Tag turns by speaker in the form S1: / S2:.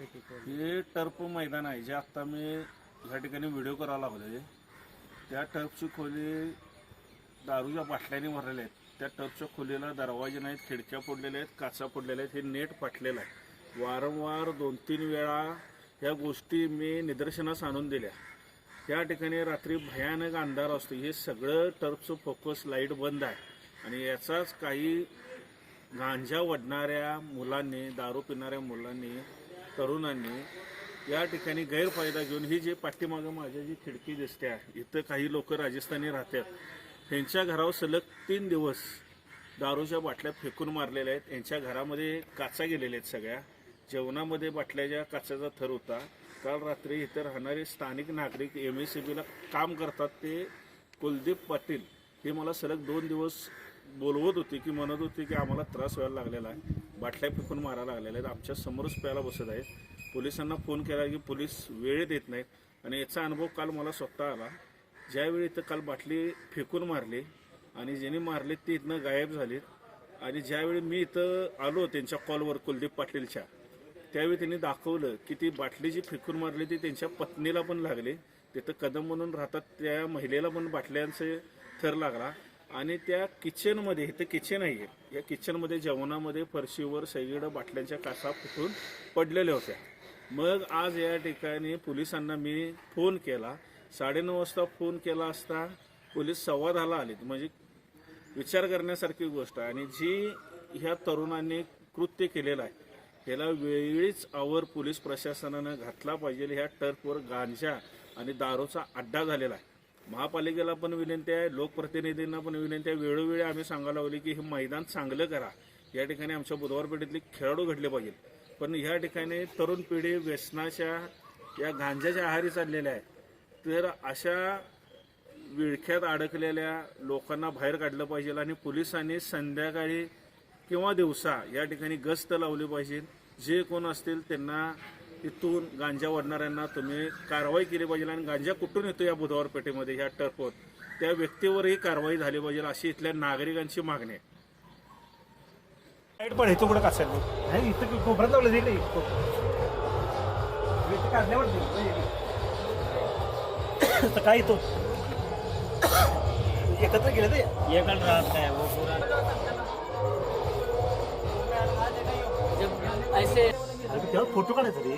S1: हे टर्फ मैदान आहे जे आता मी ह्या ठिकाणी व्हिडिओ करायला लागलोय. त्या टर्फची खोली दारूच्या बाटल्याने भरलेल्या आहेत. त्या टर्फच्या खोलीला दरवाजे नाहीत, खिडक्या फोडलेल्या आहेत, काचा फोडलेल्या आहेत. हे नेट फाटलेलं आहे. वारंवार 2-3 वेळा ह्या गोष्टी मी निदर्शनास आणून दिल्या. त्या ठिकाणी रात्री भयानक अंधार असतो. हे सगळं टर्फचं फोकस लाईट बंद आहे आणि याचाच काही गांजा वडणाऱ्या मुलांनी, दारू पिणाऱ्या मुलांनी, तरुणांनी या ठिकाणी गैरफायदा घेऊन ही जी पाठीमागं माझ्या जी खिडकी दिसते आहे, इथं काही लोक राजस्थानी राहतात. त्यांच्या घरावर सलग 3 दिवस दारूच्या बाटल्या फेकून मारलेल्या आहेत. यांच्या घरामध्ये काचा गेलेल्या आहेत. सगळ्या जेवणामध्ये बाटल्याच्या काचाचा थर होता. काल रात्री इथं राहणारे स्थानिक नागरिक MSCBला काम करतात ते कुलदीप पाटील हे मला सलग 2 दिवस बोलवत होते की म्हणत होते की आम्हाला त्रास व्हायला लागलेला आहे, बाटल्या फेकून मारायला लागलेल्या आहेत, आमच्या समोरच प्यायला बसत आहेत. पोलिसांना फोन केला की पोलीस वेळेत येत नाहीत आणि याचा अनुभव काल मला स्वतः आला. ज्यावेळी इथं काल बाटली फेकून मारली आणि ज्यांनी मारले ते इथनं गायब झालेत आणि ज्यावेळी मी इथं आलो त्यांच्या कॉलवर कुलदीप पाटीलच्या, त्यावेळी त्यांनी दाखवलं की ती बाटली जी फेकून मारली ती त्यांच्या पत्नीला पण लागली. तिथं कदम म्हणून राहतात त्या महिलेला पण बाटल्यांचे थर लागला आणि त्या किचनमध्ये, इथं किचन आहे, या किचनमध्ये जेवणामध्ये फरशीवर सगळीकडे बाटल्यांच्या कासा फुटून पडलेल्या होत्या. मग आज या ठिकाणी पोलिसांना मी फोन केला. 9:30 वाजता फोन केला असता पोलीस 10:15 आलेत. म्हणजे विचार करण्यासारखी गोष्ट आहे. आणि जी ह्या तरुणांनी कृत्य केलेलं आहे त्याला वेळीच आवर पोलीस प्रशासनानं घातला पाहिजे. ह्या टर्फवर गांजा आणि दारूचा अड्डा झालेला आहे. महापालिकेला पण विनंती आहे, लोकप्रतिनिधींना पण विनंती आहे. वेळोवेळी आम्ही सांगायला लागलो की हे मैदान चांगलं करा. या ठिकाणी आमच्या बुधवार पेठेतले खेळाडू घडले पाहिजे. पण ह्या ठिकाणी तरुण पिढी व्यसनाच्या या गांजाच्या आहारी चाललेल्या आहे. तर अशा विळख्यात अडकलेल्या लोकांना बाहेर काढलं पाहिजे आणि पोलिसांनी संध्याकाळी किंवा दिवसा या ठिकाणी गस्त लावली पाहिजे. जे कोण असतील त्यांना इथून गांजा वडणाऱ्यांना तुम्ही कारवाई केली पाहिजे आणि गांजा कुठून येतो या बुधवार पेठेमध्ये ह्या टर्फवर त्या व्यक्तीवरही कारवाई झाली पाहिजे अशी इथल्या नागरिकांची मागणी आहे.
S2: लाईट पण इथं कुठं काढायला नाही, इथं कोपऱ्यात लावलं तिकडे इथं काढल्यावर काय येतो एकत्र गेलं ते एकत्र राहत काय ऐसे फोटो काढायचा रे.